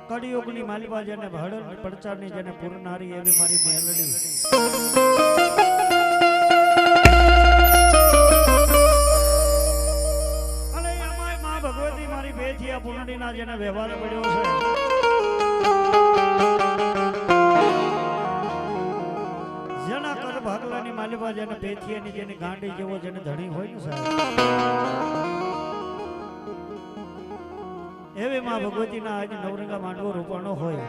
કળિયુગની માલિકા જેને હળદ પડચારની જેને પૂરનારી એવી મારી મેલડી અને એમાંય માં ભગવતી મારી બેઠિયા પૂર્ણિના જેને વ્યવહાર પડ્યો છે જેના કર ભાગલાની માલિકા જેને બેઠિયાની જેની ગાંડી જેવો જેને ધણી હોય ને સાહેબ એવી માં ભગવતીના આજ નવરંગા માંડવો રૂપાણો હોય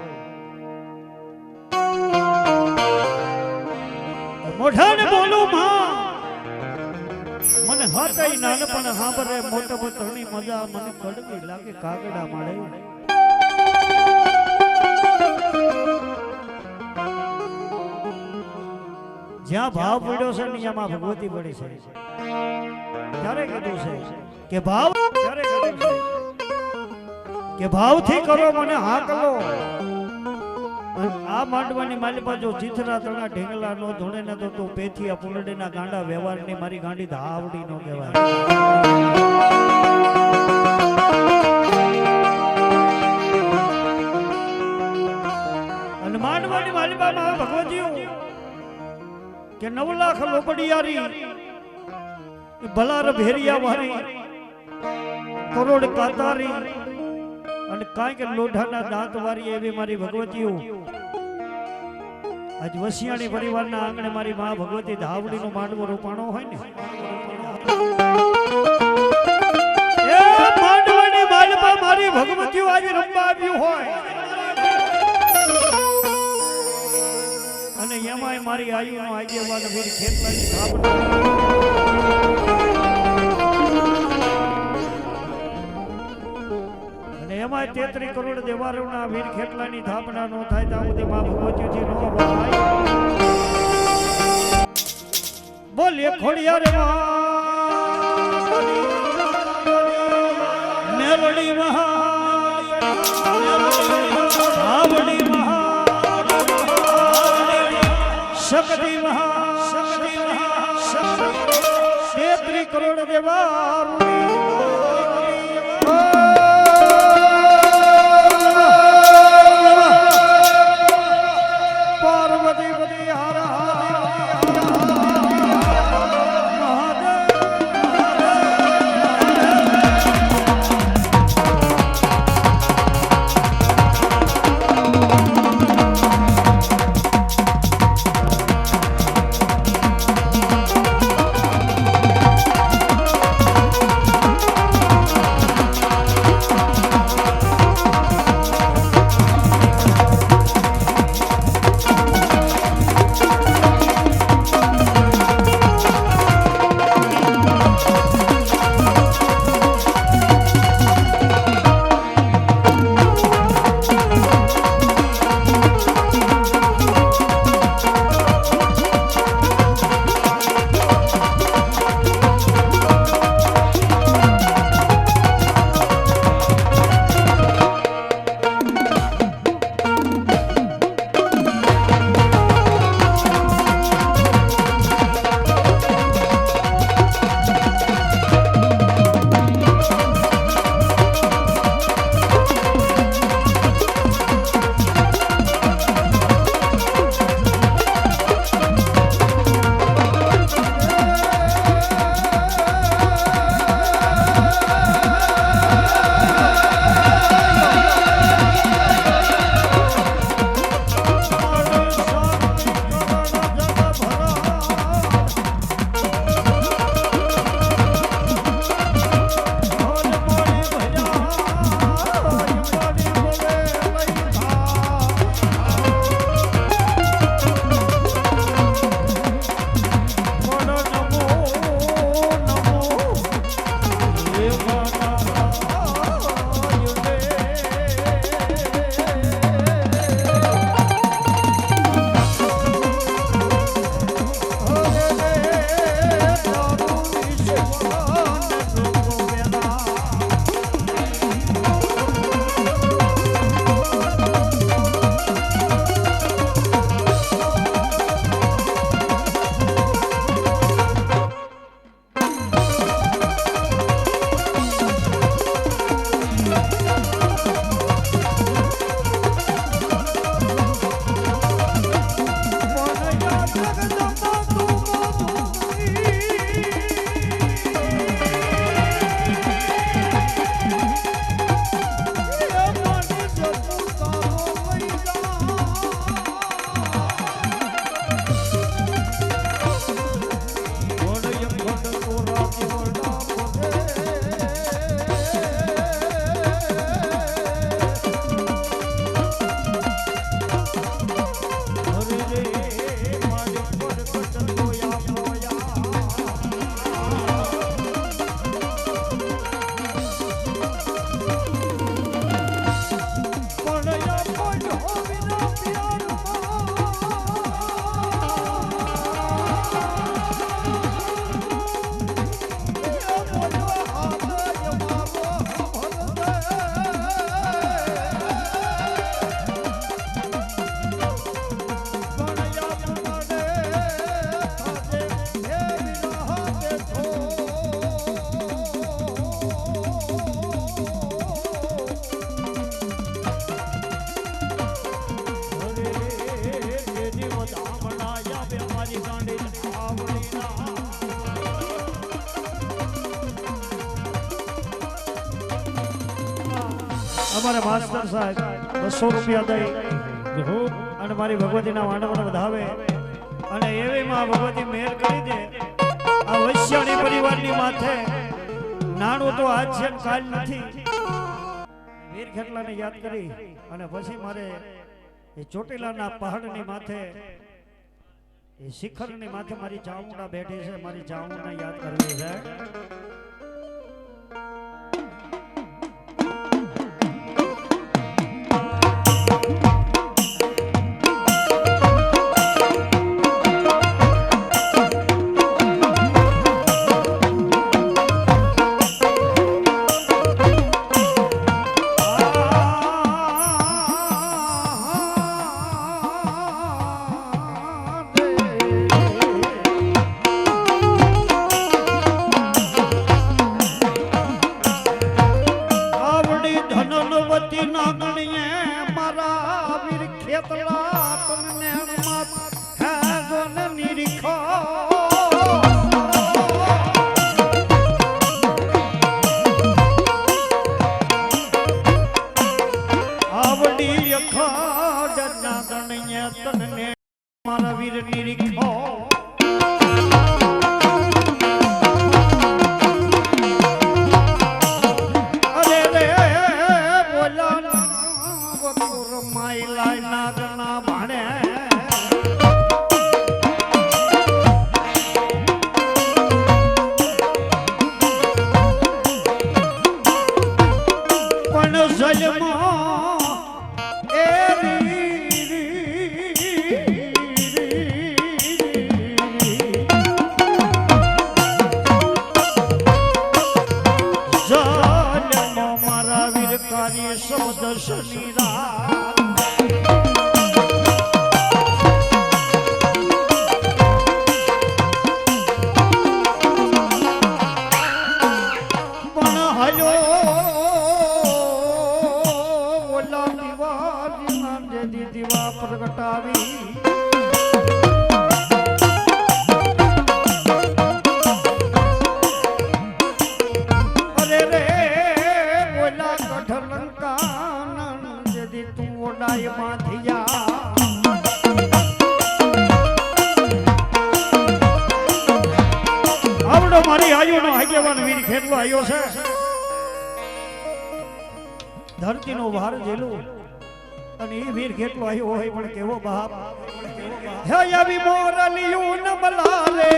મોઢાને બોલું માં મને હાથઈ નાનપણ હાંભરે મોટો તણી મજા મને કડવી લાગે કાગડા માળે જ્યાં ભાવ પડ્યો છે ને એમાં ભગવતી પડી છે ત્યારે કીધું છે કે ભાવ ત્યારે કીધું છે કે ભાવથી કરો મને હાકલો આ માંડવાની માલિકા જો ચીથરા તણા ઢેંગલા નો ધોણે ને તો પેથિયા પુલડીના ગાંડા વ્યવહારની મારી ગાંડી ધાવડી નો કહેવાય અને માંડવાની માલિકામાં ભગવતીઓ કે 9 લાખ લોબડિયારી ભલાર ભેરિયા વારી કરોડ કાતારી અને કાંઈક લોઢાના દાંત વારી એવી મારી ભગવતીઓ આજ વસિયાણી પરિવારના આંગણે મારી માં ભગવતી ધાવડીનો માંડવો રૂપાણો હોય ને એ માંડવાની માલપા મારી ભગવતીઓ આજે રમવા આવ્યું હોય અને એમાંય મારી આયુનો આગેવાન વીર ખેતલાની સ્થાપના એમાં 33 કરોડ દેવારોના વીર ખેટલાની સ્થાપના નો થાય ત્યાં સુધી માં ભગવતીજી નો ભાઈ બોલે ખોડિયાર મેલડી મહા ધાવડી મહા શક્તિ મહા 33 કરોડ દેવારો અમારે માસ્ટર સાહેબ 200 રૂપિયા દઈ અને મારી ભગવતીના વાંડવને વધાવે અને એવીમાં ભગવતી મેર કરી દે આ વૈશ્યાણી પરિવારની માથે નાણું તો આજ છે ને કાલ નથી વીર ખેટલાને યાદ કરી અને પછી મારે એ ચોટીલાના પહાડની માથે એ શિખરની માથે મારી ચામુંડા બેઠી છે મારી ચામુંડાને યાદ કરવી છે મારી આયુનો આગેવાન વીર ખેટલો આવ્યો છે ધરતીનો ભાર જેલું અને એ વીર ખેટલો આવ્યો હોય પણ કેવો બાપ હે આવી મોરલિયું ન બલાલે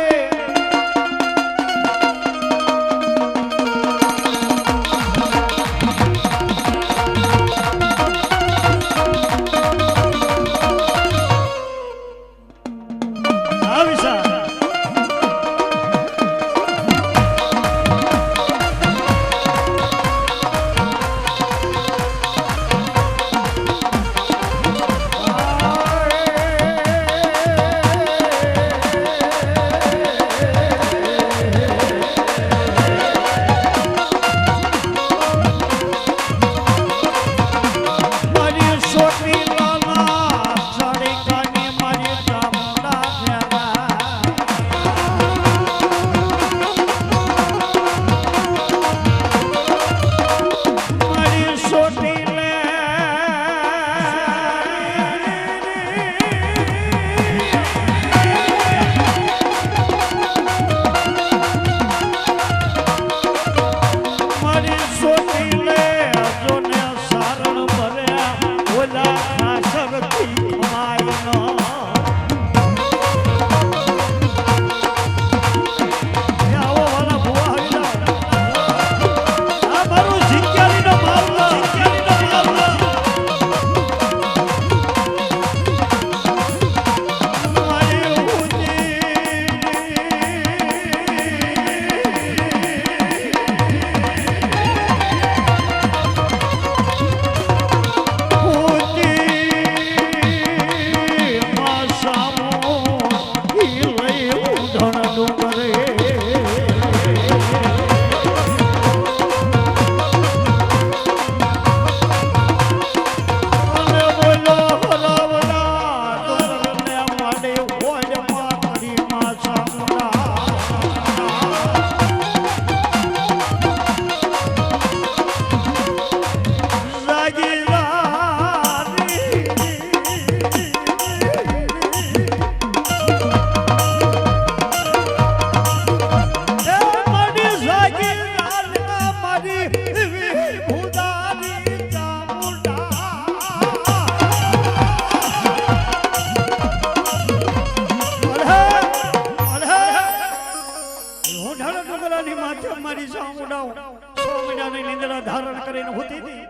સામુડાઓ 100 મહિનાની નિંદ્રા ધારણ કરીને હોતી હતી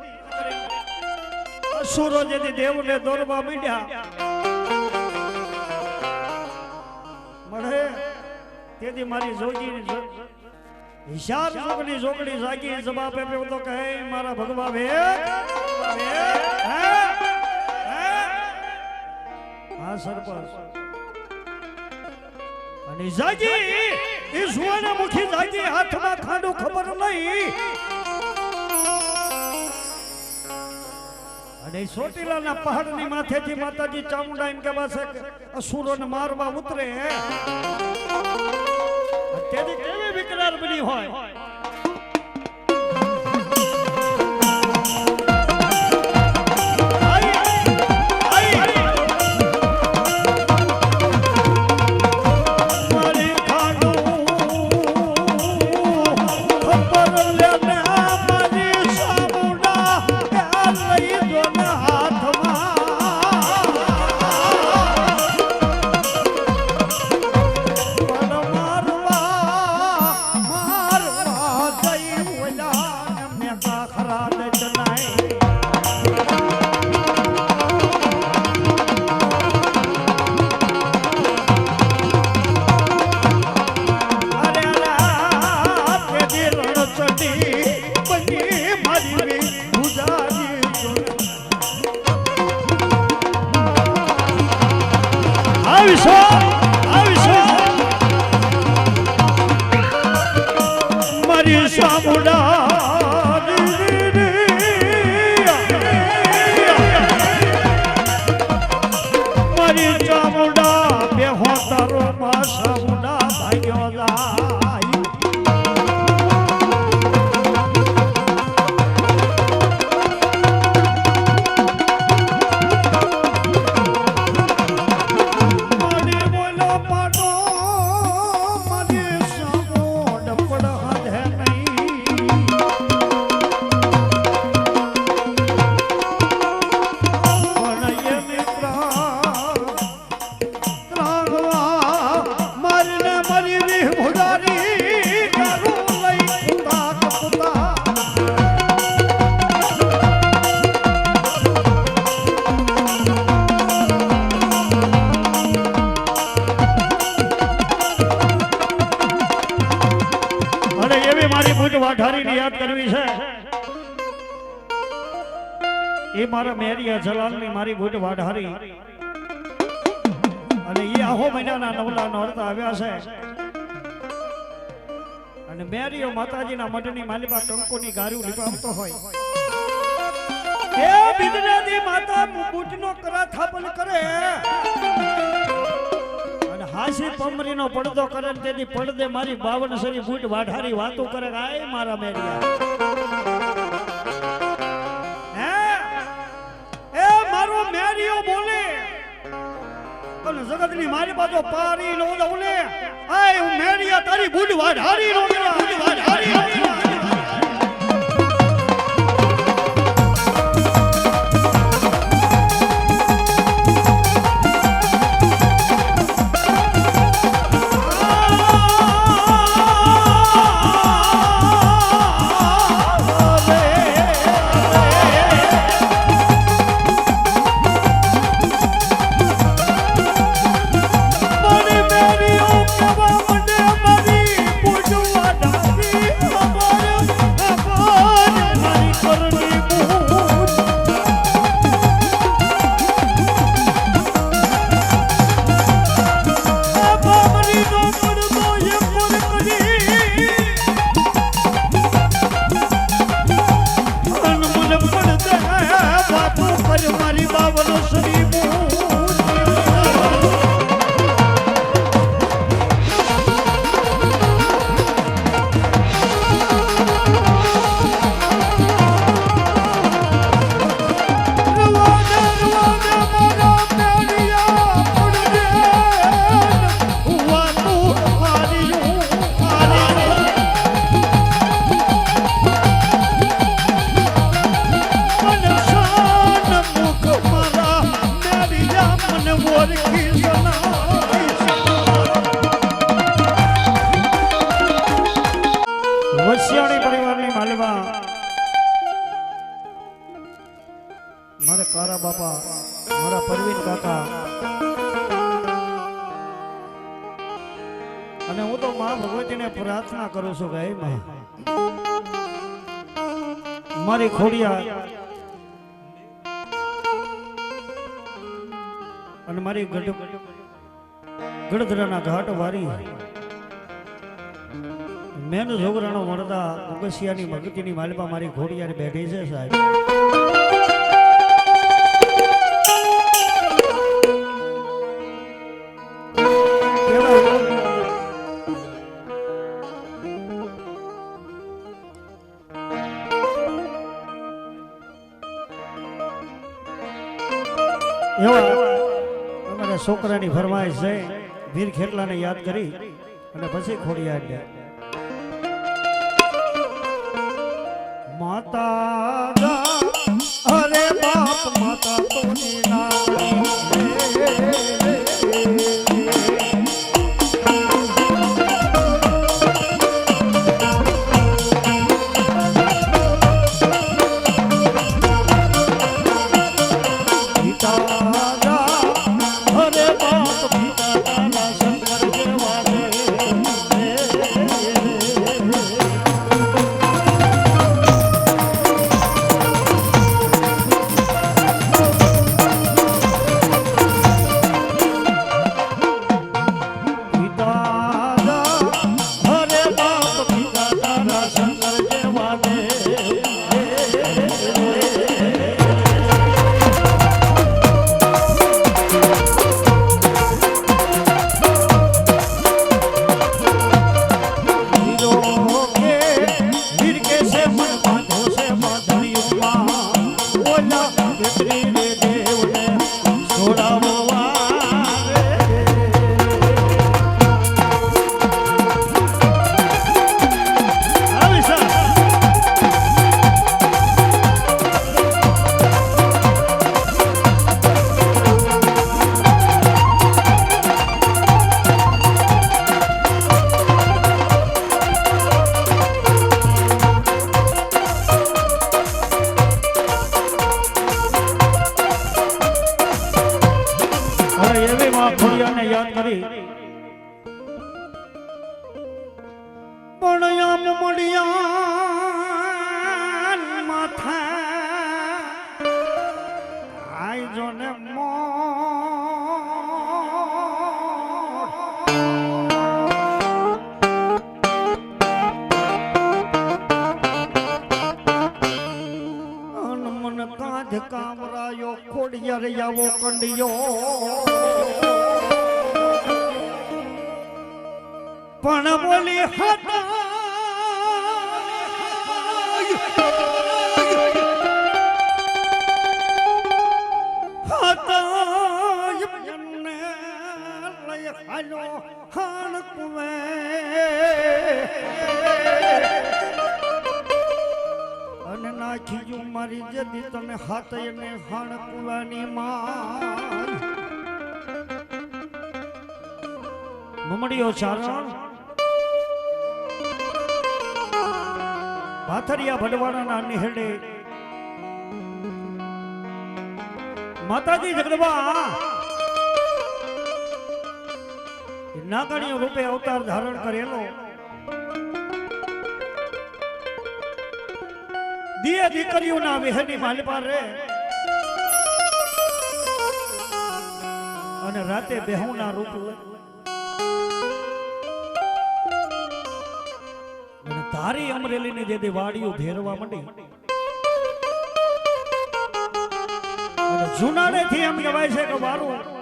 અસુરો જેથી દેવને દોરવા માંડ્યા મળે તેથી મારી જોગીની હિશાર જોગણી જાગી જવાબ આપ્યો તો કહે મારા ભગવા હા સરપંચ અને જાગી એ સુવાના મુખી જાગી હાથમાં ખાંડું ખબર નહીં અને ચોટીલાના પહાડની માથેથી માતાજી ચામુંડા એમ કહેવા છે અસુરોને મારવા ઉતરે તેથી કેવી વિકરાળ બની હોય મારી સામુડા મારી ચામુંડા બેહો તારો માં સામુડા ભાગ્યો જાય વાઢારીને યાદ કરવી છે એ મારા મેરિયા જલાલની મારી ભૂટ વાઢારી અને એ આહો મહિનાના નવલા નોરતા આવ્યા છે અને મેરિયો માતાજીના મઢની માલિકા કંકોની ગારું લીપાવતો હોય એ બિદનાદી માતા બૂટનો કરાથાપન કરે હાસી પમરીનો પડદો કરે તેથી પડદે મારી 52 સરી બૂટ વાઢારી વાતો કરે આય મારા મેરિયા હે એ મારો મેરિયો બોલે પણ જગતની મારી બાજુ પારી નો દઉને આય હું મેરિયા તારી બૂટ વાઢારી નો વાઢારી Oh પરિવારની માલવા મારા કારા બાપા મારા પરવીન કાકા અને હું તો માં ભગવતીને પ્રાર્થના કરું છું કે હે માં મારી ખોડિયા અને મારી ગઢધરાના ઘાટ વારી મેન જોગરાનો મળતા ઉગસિયાની મગતીની માલપા મારી ઘોડિયાને બેઠી છે સાહેબ અમારા છોકરાની ફરમાઈશ છે વીર ખેટલાને યાદ કરી અને પછી ખોડિયાર માતા અરે બાપ માતા તોની કામરાયો ખોડિયાર આવો કંડિયો પણ બોલી હતા હાલો હાણ કુવે અને નાખી મારી જદી તને હાથ એને હાણ કુવાની માં મમડીઓ ચારણ પાથરિયા ભડવાડાના નિહળે માતાજી જગદંબા નાગણીઓ રૂપે અવતાર ધારણ કરેલો દિયા દીકરીઓના વિહની માલપા રે અને રાતે બેહુના રૂપ અને તારી અમરેલીની જે વાડીઓ ભેરવા માંડી અને જુનાડેથી એમ કહેવાય છે કે વારું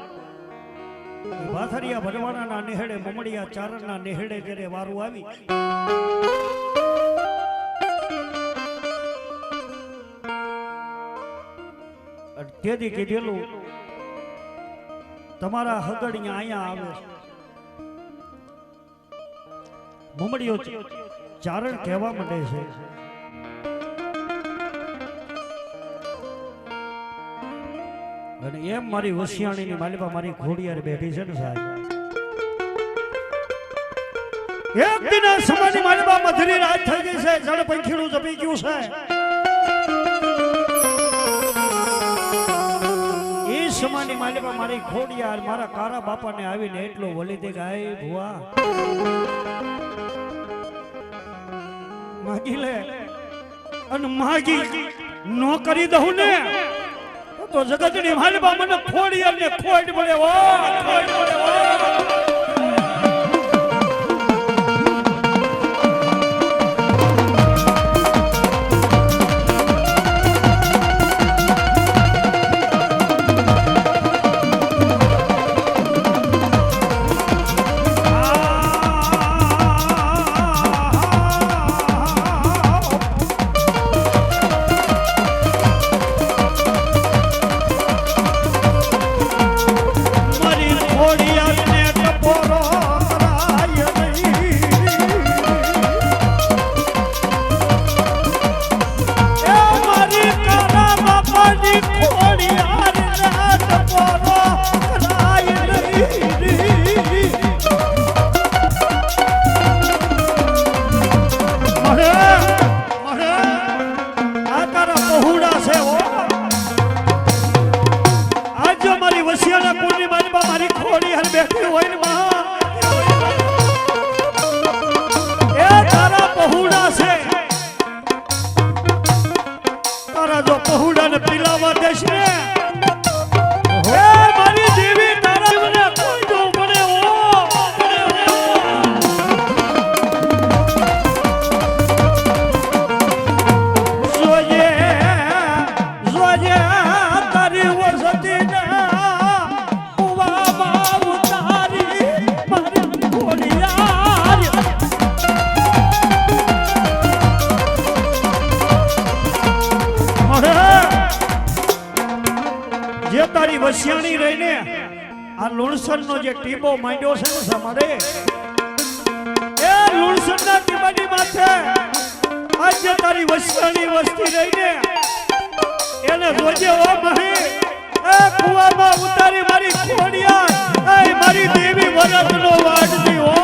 પાથરિયા ભડવાડાના નેહડે મમડિયા ચારણના નેહડે જ્યારે વારું આવી તેથી કીધેલું તમારા હગડિયા અહીંયા આવે મમડિયો ચારણ કહેવા માંડે છે અને એમ મારી વસિયાણીની માલિકા મારી ઘોડિયાર બેઠી છે ને સાહેબ એક દિના સમાની માલબા મધરી રાત થઈ ગઈ છે, જળ પંખીડું જપી ગયું છે. એ સમાની માલબા મારી ખોડિયાર મારા કારા બાપાને આવીને એટલો વળી દે ગાય ભુવા માગી લે અને માગી નો કરી દઉં ને તો જગતની માલબા મને ખોડિયાર ને ખોડ મળે ઓ ખોડ મળે ઓ. વસિયાણી રહીને આ લુણસર નો જે ટીબો માંડ્યો છે ને સમારે એ લુણસર ના ટીબાની માથે આજે તારી વસિયાણી વસ્તી રહીને એને જોજે ઓ મહી એ કુવામાં ઉતારી મારી ખોડિયા એ મારી દેવી વરદ નો વાડતી ઓ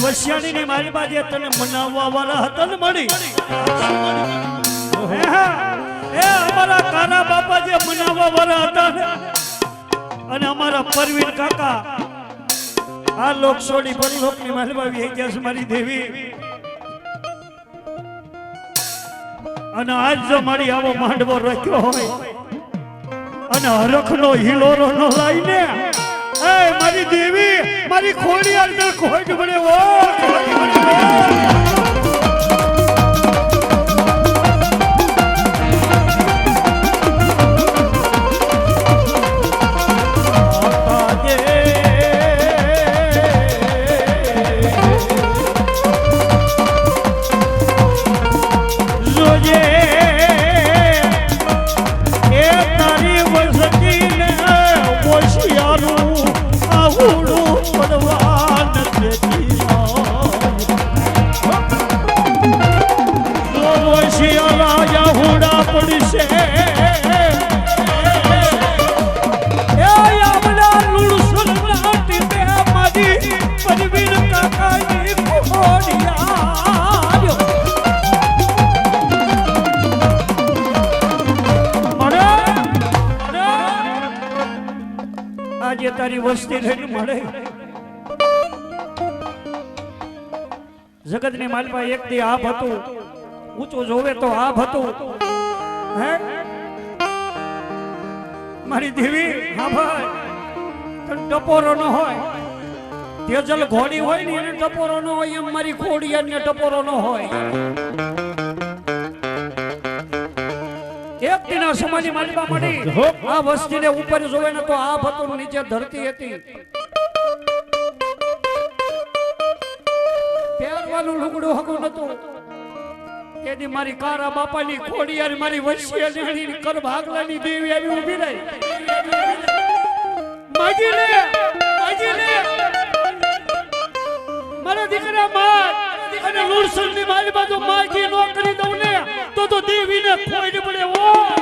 વસિયાણી ની મારી બાજે તને મનાવવા વાળા હતા ને મળી એ અમારા કાના બાપા જે મનાવવા વાળા હતા ને અને અમારા પરવીન કાકા આ લોક છોડી પરલોક ની મારી બાવી ગયા છે મારી દેવી અને આજ જો મારી આવો માંડવો રાખ્યો હોય અને હરખનો હિલોરો નો લાઈને એ મારી દેવી મારી ખોડી અંદર ખોટ બને ઓ આજે તારી વસ્તી લઈને મળે જગત ની માલપા એક દી આપ હતું ઊંચું જોવે તો આપ હતું હે મારી દેવી હા ભાઈ ટપોરો ન હોય તેજલ ઘોડી હોય ને એને ટપોરો ન હોય એમ મારી ખોડિયાર ને ટપોરો ન હોય એક દિના સમાની માલપા મળી આ વસ્તીને ઉપર જોવે ને તો આપ હતું નીચે ધરતી હતી પહેરવાનું લુગડું હગું નતું એની મારી કારા બાપાની ખોડિયાર મારી વશી નેણી કર ભાગલાની દેવી આવી ઊભી રહી માજી લે મારા દીકરા માર અને લુણસરની મારી બાજુ માજી નો કરી દઉં ને તો દેવીને ખોઈ પડે ઓ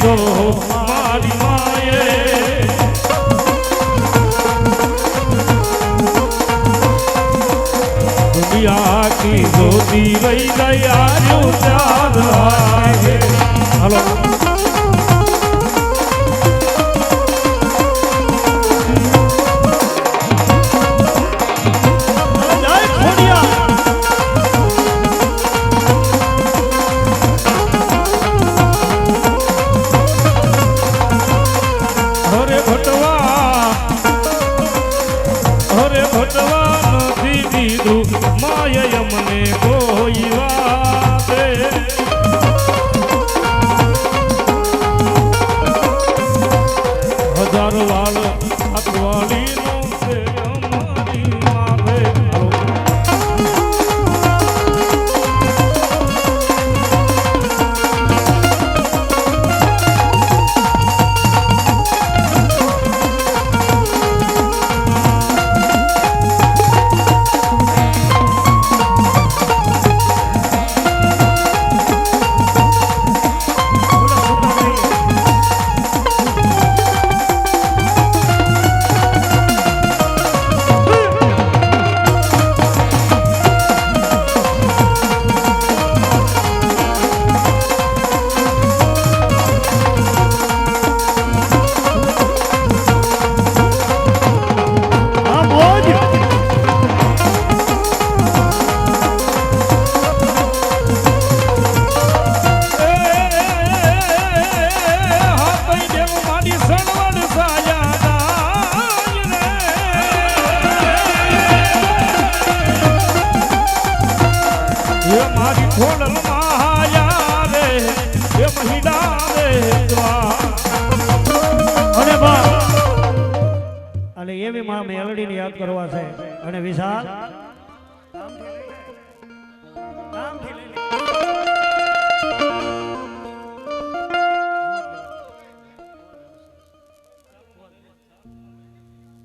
મારી માએ દુનિયા કી જોતી રહી ગયા ચાર આગે હાલો એવી માં મેલડીને યાદ કરવા છે અને વિશાલ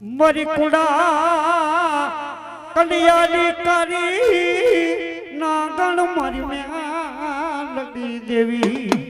મરી કુડા કડિયાની કરી નાગણ મારી મેલડી દેવી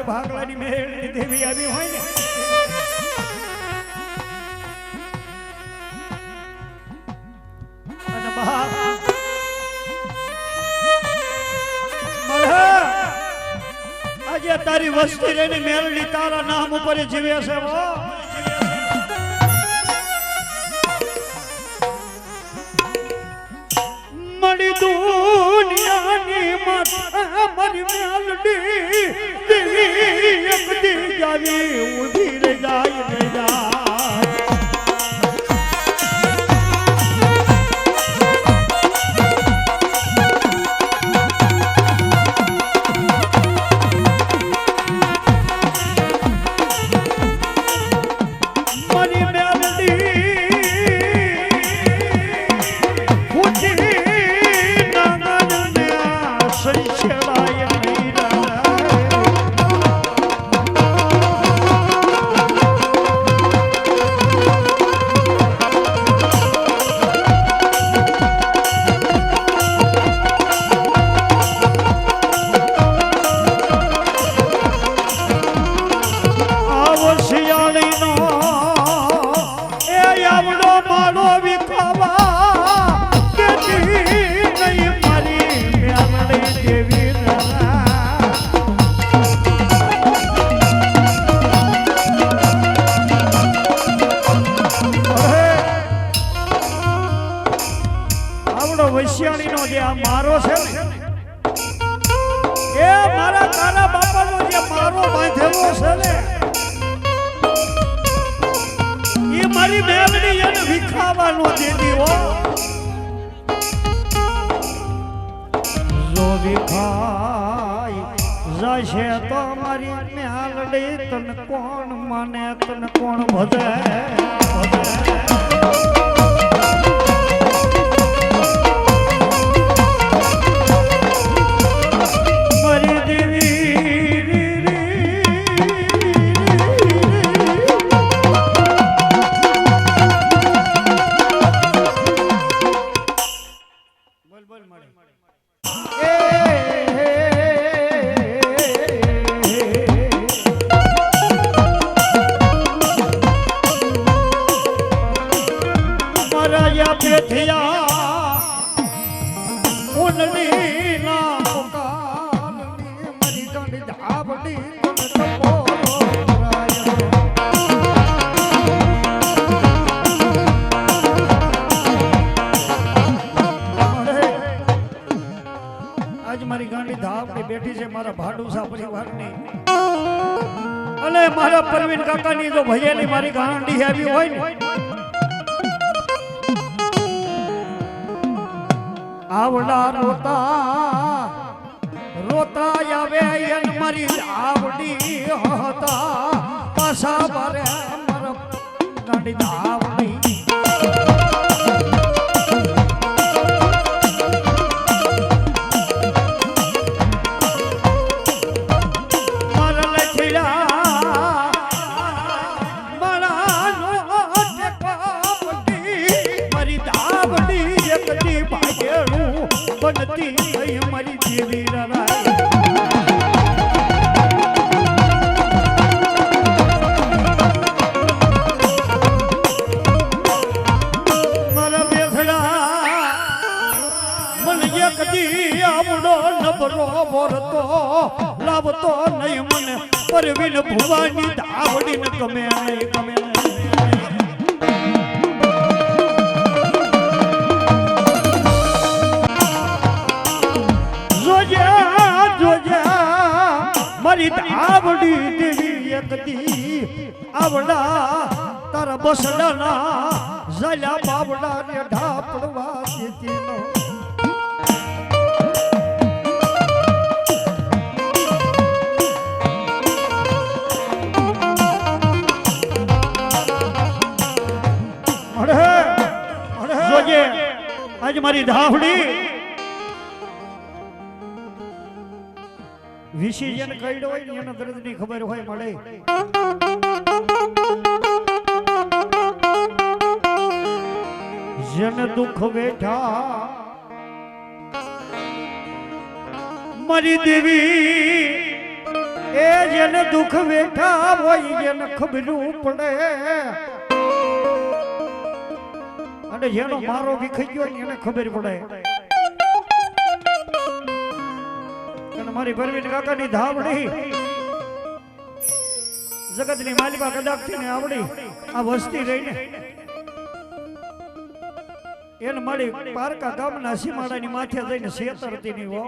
ભાગલાની મેળની દેવી આવી હોય ને અને આજે તારી વસ્તી રહીને મેલડી તારા નામ ઉપર જીવે છે વો મળી દુનિયાની માથે મારી મેલડી દેવી એક દી જાવી ઉધી રે જાય રે જાય વૈશ્યાણીનો જે આ મારો છે ને એ મારા તારા બાપાનો જે મારો બાંધેલો છે ને એ મારી મેલડી એને વિખાવાનો દેતી હો જો વિખાય જશે તો મારી મેલડી તને કોણ માને તને કોણ ભજે મારી ગાંડી ધાપ બેઠી છે મારા ભાડુસા પરિવારની અને મારા પરવીન કાકાની જો ભૈયાની મારી ગાંડી આવી હોય ને આવડા રોતા રોતા આવે એન મારી આવડી હતા પાછા મારે મારા ગાંડી ધાવડી મારી દેવી મારા બેસડા મને કદી આવડો નબરો બોરતો લાવતો નહીં મને પરવીન ભુવાની ધાવડી ને ગમે નહીં ગમે મારી ધાવડી દેવી એકદી આવડા તારા બસડાના ઝાલા બાવડા ને ઢાપડવા દેતી નો જોજે આજ મારી ધાવડી વિશી જેને કઈડો હોય ને એનો દર્દની ખબર હોય મળે જેને દુઃખ બેઠા મારી દેવી એ જેને દુઃખ બેઠા હોય જેને ખબરું પડે અને જેનો મારો વિખાઈ ગયો ને એને ખબર પડે મારી પરવીન કાકાની ધાવડી જગતની માલિકા કદાચથી ને આવડી આ વસ્તી રહીને એને મળી પારકા ગામના સીમાડાની માથે જઈને શેતરતી ની હો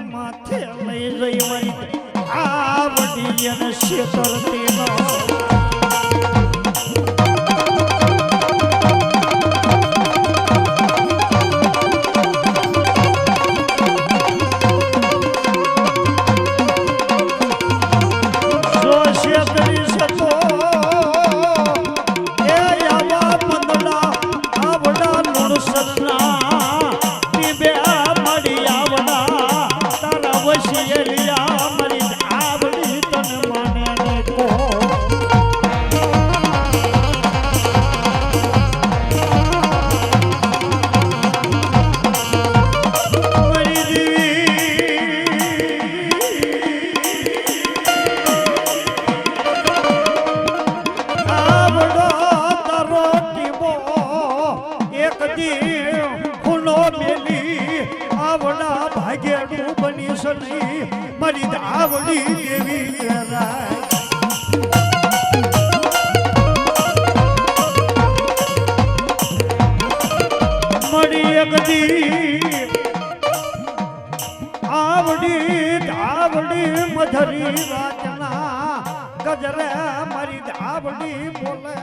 માથે લઈ જઈ મારી આવડી અને શેતરતી નો મારી આવડી દેવી મળી એકદી આવડી મધરી રાતના ગજરે મારી આવડી બોલે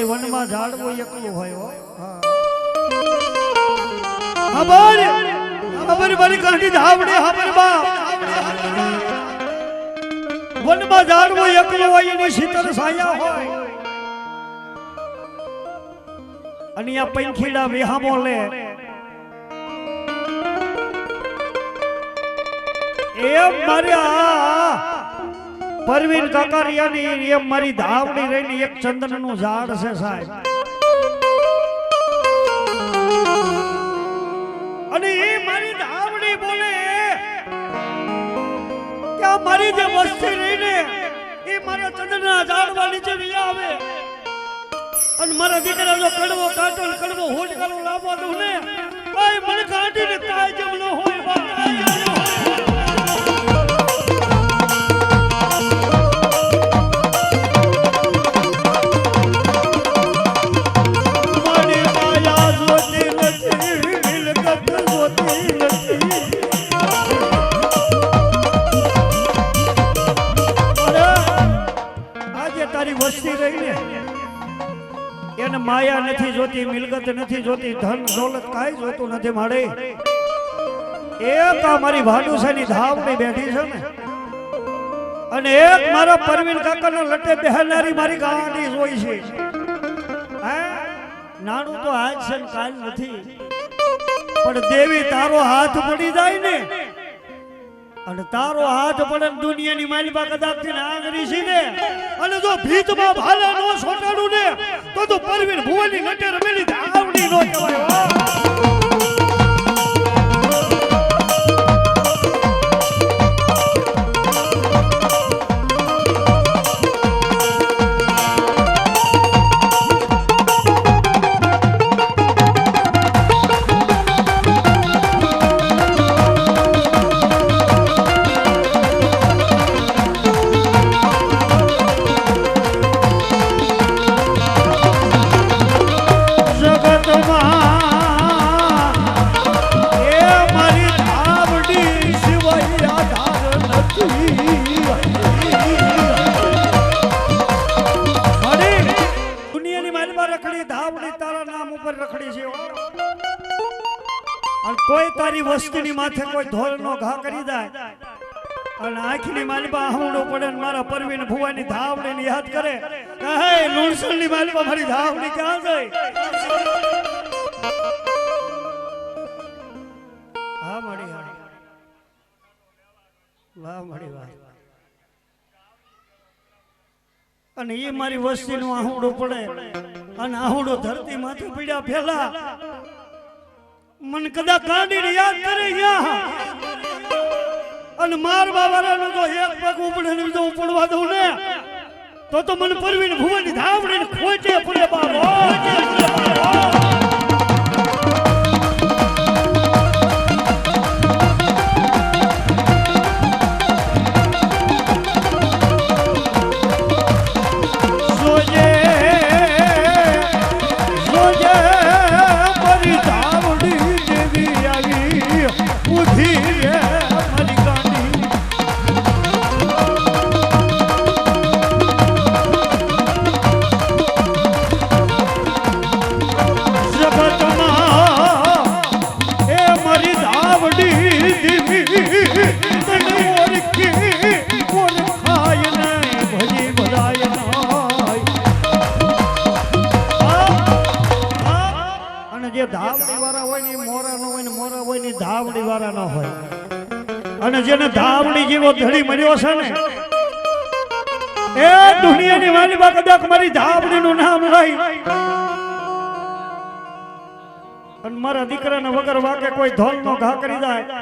વનમાં ઝાડવો એકલો હોય ખબર મારી કાઢી ધાવડે ખબર વનમાં ઝાડવો એકલો હોય એની શીતળ છાયા હોય અને આ પંખીડા વિહામો લે એમ માર્યા પરવીન કાકરિયાની એમ મારી ધાવડી રહીને એક ચંદનનું ઝાડ છે સાહેબ અને એ મારી ધાવડી બોલે કે આ મારી જે વસ્તી રહીને એ મારા ચંદનના ઝાડવા નીચે આવે અને મારા દીકરા જો કડવો કાટો કડવો હોડકારો લાવવા દઉં ને કોઈ મને કાઢીને કાય જેમ ન હોય માયા નથી જોતી મિલકત નથી જોતી ધન દોલત કાઈ જોતું નથી માડે એક આ મારી ભાડુસાની ધાવડી બેઠી છે ને અને એક મારા પરવીન કાકાનો લટે બેહનારી મારી ગાંડી જોઈ છે નાનું તો આજ છે ને કાલ નથી પણ દેવી તારો હાથ પડી જાય ને અને તારો હાથ પડે દુનિયાની માલિકા કદાચથી આંગળી છે ને અને જો ભીતમાં ભાલા નો છોટાડું ને તો પરવીન ભુવનની લટે રમેલી ધાવડી નો કહેવાય જગતમાં કોઈ તારી વસ્તીની માથે કોઈ ધોરનો ઘા કરી જાય અને આંખની માલપા આહુડો પડે ને મારા પરવીન ભુવાની ધાવડીને યાદ કરે કે હે લુણસણની માલપા મારી ધાવડી ક્યાં ગઈ? હા મળી વાહ મળી વાહ. અને એ મારી વસ્તીનું આહુડો પડે અને આહુડો ધરતી માથે પીડ્યા ફેલા મને કદાચ કાઢીને યાદ કરે યા અને માર બાવારાનો તો એક પગ ઉપડે ને બીજો ઉપડવા દઉં ને તો મને પરવીન ભુવાની ધાવડીને ખોચે પડે બાબો. અને જેને ધાવડી જેવો ધડી મળ્યો છે ને એ દુનિયાની વાલીબા કદાચ મારી ધાવડીનું નામ લઈ અને મારા દીકરાને વગર વાકે કોઈ ધોલનો ઘા કરી જાય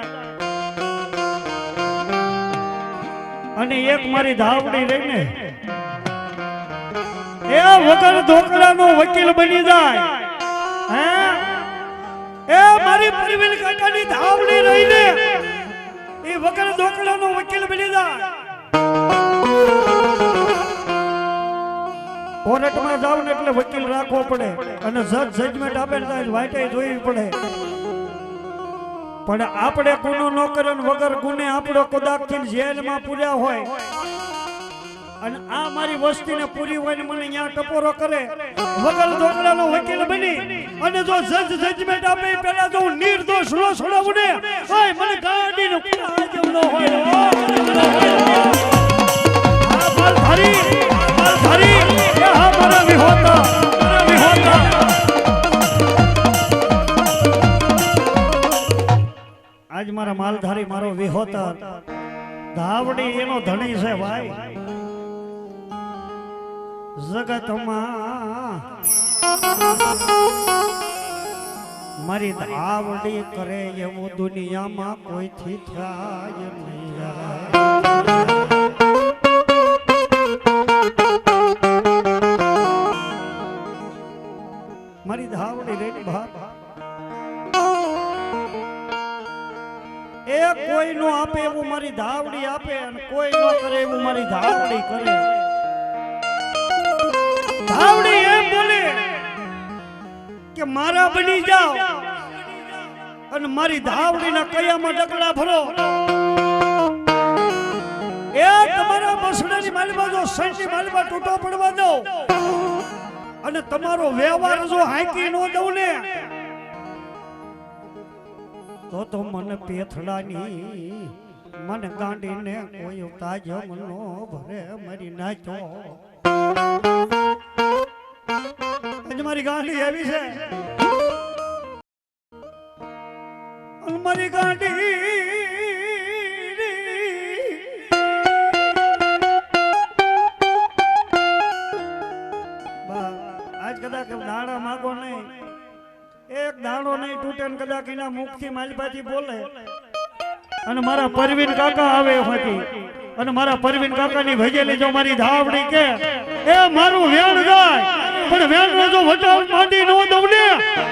અને એક મારી ધાવડી રહીને એ વગર ધોકડાનો વકીલ બની જાય હે એ મારી પરવીન કાકાની ધાવડી રહીને એ વગર ધોકડાનો વકીલ બની જાય. કોર્ટમાં જાવ ને એટલે વકીલ રાખવો પડે અને જજ જજમેન્ટ આપે ને વાંચે જોવી પડે પણ આપણે ગુનો ન કરે ને વગર ગુને આપણો કદાચથી જેલમાં પૂર્યા હોય અને આ મારી વસ્તીને પૂરી હોય ને મને અહીંયા ટપોરો કરે વગર ધોકડાનો વકીલ બની અને જો જજ જજમેન્ટ આપે પહેલા જો નિર્દોષ નો છોડાવું ને ઓય મને ગાડીનો આ જેવું ન હોય આ માલ ધરી એ હા મારા વિહોતા આજ મારા માલધારી મારો વિહોતા ધાવડી એનો ધણી છે ભાઈ જગતમાં મારી ધાવડી કરે એવું દુનિયામાં કોઈથી થાય નહીં. મારી ધાવડી રે બાપ એ કોઈ નો આપે એવું મારી ધાવડી આપે અને કોઈ નો કરે એવું મારી ધાવડી કરે. ધાવડી એમ બોલે કે મારા બની જાઓ અને મારી ધાવડીના કયામાં ડગલા ભરો એ તમારા બસડાની માલમાં જો સંની માલમાં તૂટો પડવા દો અને તમારો વ્યવહાર જો હાંકી નો દઉં ને તો મને પેથડાની મને ગાંડીને કોઈ તાજ મનો ભરે મારી નાચો. મારી ગાંડી એવી છે મારી ગાંડી આજ કદાચ દાણા માગો નહીં એક દાણો નહીં તૂટે ને કદાચ એના મુખથી માલપાથી બોલે અને મારા પરવીન કાકા આવે હોતી અને મારા પરવીન કાકાની ભજેલી જો મારી ધાવડી કે એ મારું વેણ જાય પણ વેણનો જો વટાવ માંડી નો દઉં ને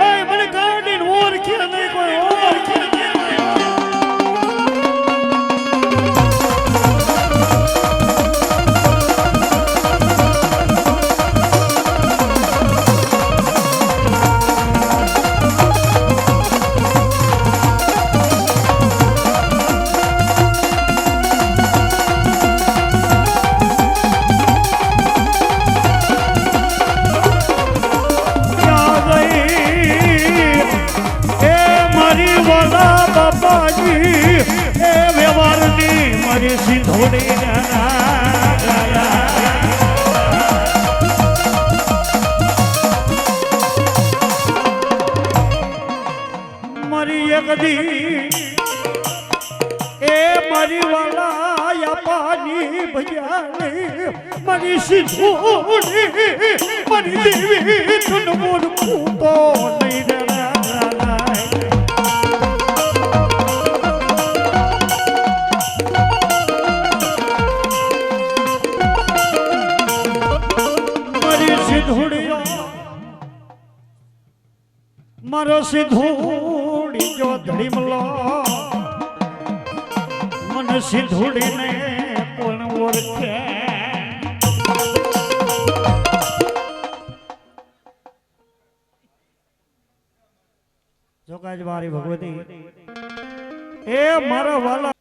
એ મને કાઢીને ઓળખે નહીં કોઈ ઓળખે મારી વાલી મારી સિંધુડી મારી દેવી તન મોરખું તો નહીં રે મારી સિંધુડી મારો સિંધુડી જો ધડીમલો મને સિંધુડીને કોણ ઓળખે જો કાજ મારી ભગવતી એ મારા વાલા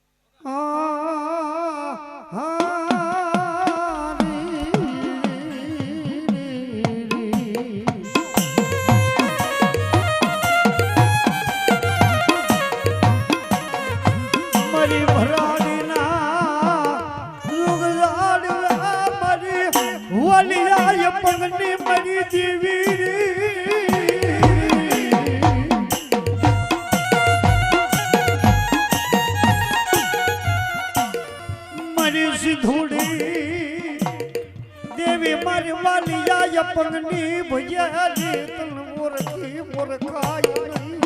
મારી ભરાડીના લુગડાડવા મારી વાલિયા પગની મારી દેવી મારી સિંધુડી દેવી મારી વાલિયા પગની ભજ્યાજી તન મોરખી મોરખાય નહીં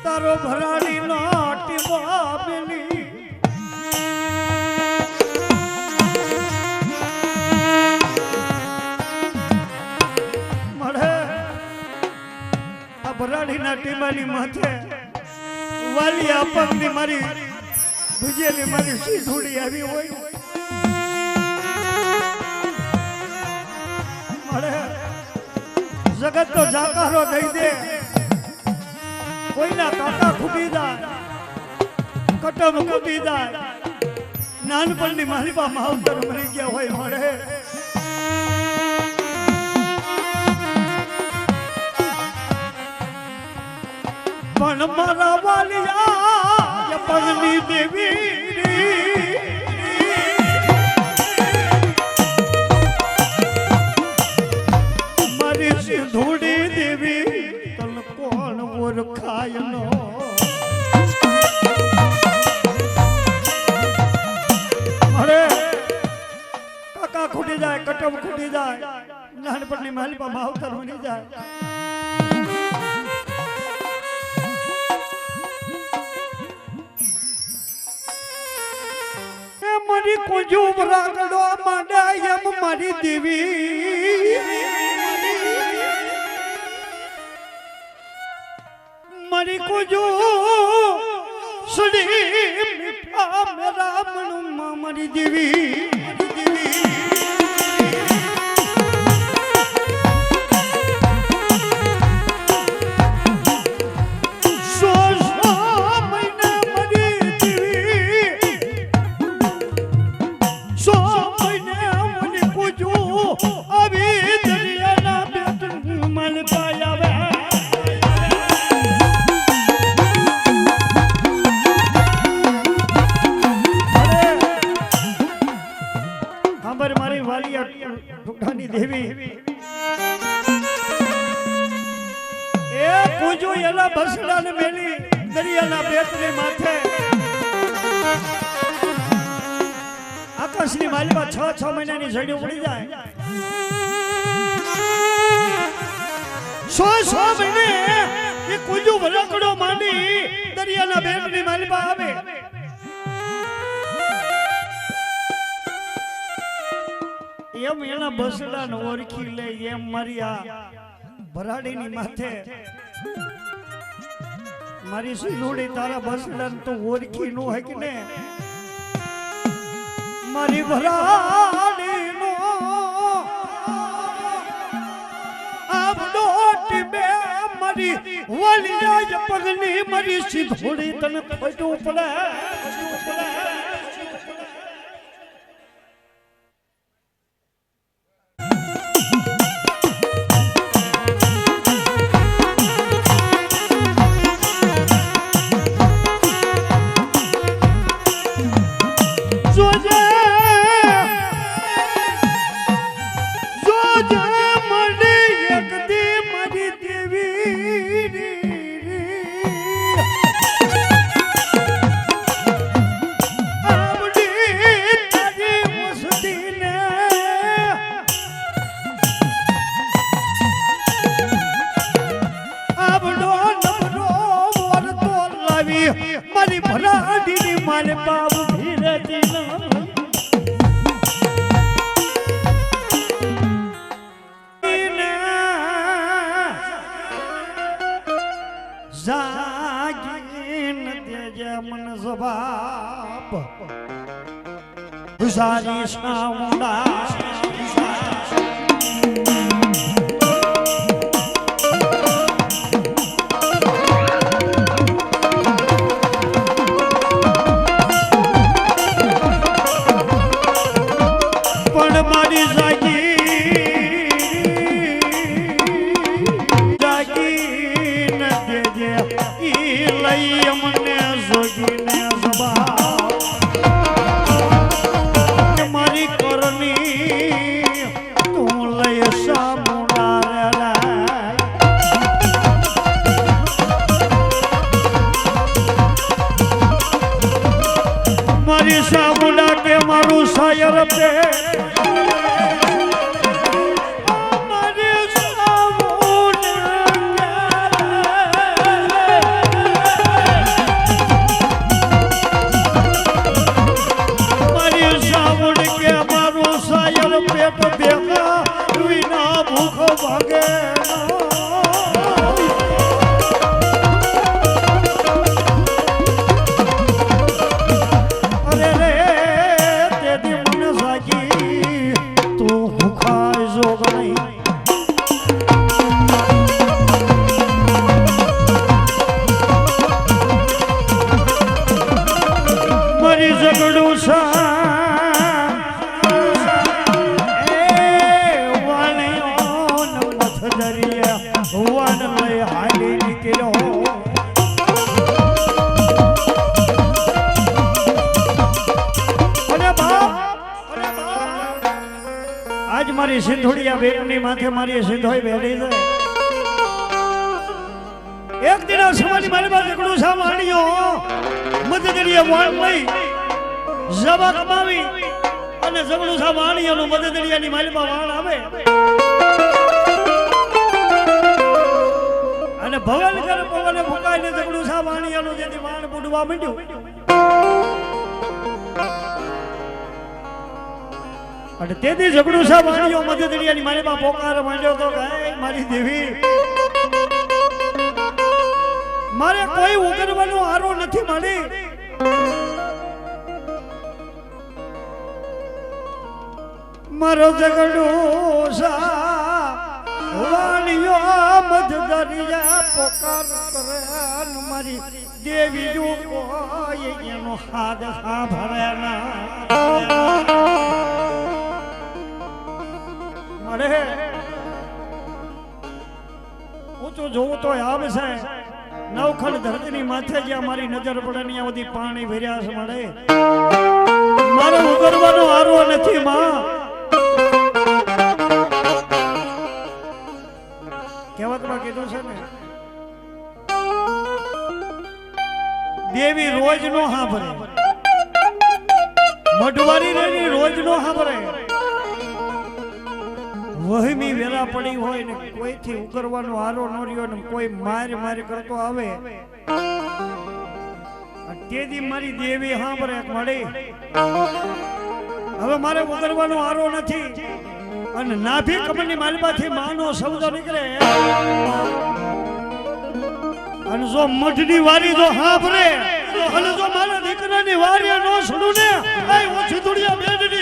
તારો ભરાડી નાટી બાબેલી મળે આ ભરાડી નાટી માની માથે વાલી આપકની મારી ભુજેલી મારી સિંધુડી આવી હોય મળે જગત તો જાકારો દઈ દે કોઈના કાકા ખૂટી જાય કટમ ખૂટી જાય નાનપણની મારી બા માવતર મરી ગયા હોય મળે પણ મારા વાલિયા પગની દેવી મારી સિંધુડી દેવી તન કોણ ઓળખાય નો અરે કાકા ખૂટી જાય કટમ ખૂટી જાય નાનપણની માલિપા માવતર બની જાય એ મારી કુંજુબ રાગડો માંડાય એમ મારી દેવી મારી કુંજો સડી મીઠા મેરા મનમાં મારી દેવી દેવી એ કુંજો એલા બસડાને મેલી દરિયાના બેટને માથે આકાશની માલીમાં 6 મહિનાની ઝડી ઉડી જાય 6 મહિને એ કુંજો વરકડો માંડી દરિયાના બેટની માલીમાં આવે એમ એના બસડાને ઓળખી લે એમ મારી આ ભરાડીની માથે મારી સિંધુડી તારા બસડાને તો ઓળખી નો હે કે ને મારી ભરાડીનો આબડોટી બે મારી વાલિયા પગની મારી સિંધુડી તને ખોટું પડે જાગીન દેજે મન જવાબ ગુજારી સામુંડા પણ મારી જાગી ન દેજે ઈ લઈ અમને જોગીને જવાબ મારી કરની તું લઈ સામુંડા મારી સામુંડા કે મારું શાયર પે આજ મારી સિંધોડિયા બેટની માથે મારી સિંધોઈ બેઠી છે એક દિન સમાની મારી પાસે એકડું સાંભળ્યો મદદરીએ વાળ લઈ જવા કમાવી અને જગડું સાંભળ્યાનું મદદરીયાની મારી પાસે વાળ આવે અને ભવન કર પવને ફૂંકાઈને જગડું સાંભળ્યાનું જેથી વાળ બુડવા માંડ્યું અને તેથી ઝઘડું સા વાણીઓ મધ્યદરિયાની મારી બા પોકાર માંડ્યો તો કે મારી દેવી મારે કોઈ ઉગરવાનો આરો નથી મળી મારો ઝઘડું સા વાણીઓ મધ્યદરિયા પોકાર કરે મારી દેવી જો કોઈ એનો હાથ સાંભળે ના અરે હું તો જોઉં તો આમ છે નવખંડ ધરતીની માથે જ્યાં મારી નજર પડે ત્યાં બધી પાણી ભર્યા છે મળે મારો ઉગરવાનો આરો નથી માં કહેવતમાં કીધું છે ને દેવી રોજ નો સાંભળે મઢવારી રેની રોજ નો સાંભળે વહીમી વેલા પડી હોય ને કોઈથી ઉગરવાનો આરો ન રહ્યો ને કોઈ માર કરતો આવે તેથી મારી દેવી સાંભળે મળી હવે મારે ઉગરવાનો આરો નથી અને નાભી કમળની માલમાંથી માનો શબ્દ નીકળે અને જો મઢની વારી જો સાંભળે અને જો મારા દીકરાની વારી ન સુનું ને ઓછી થોડી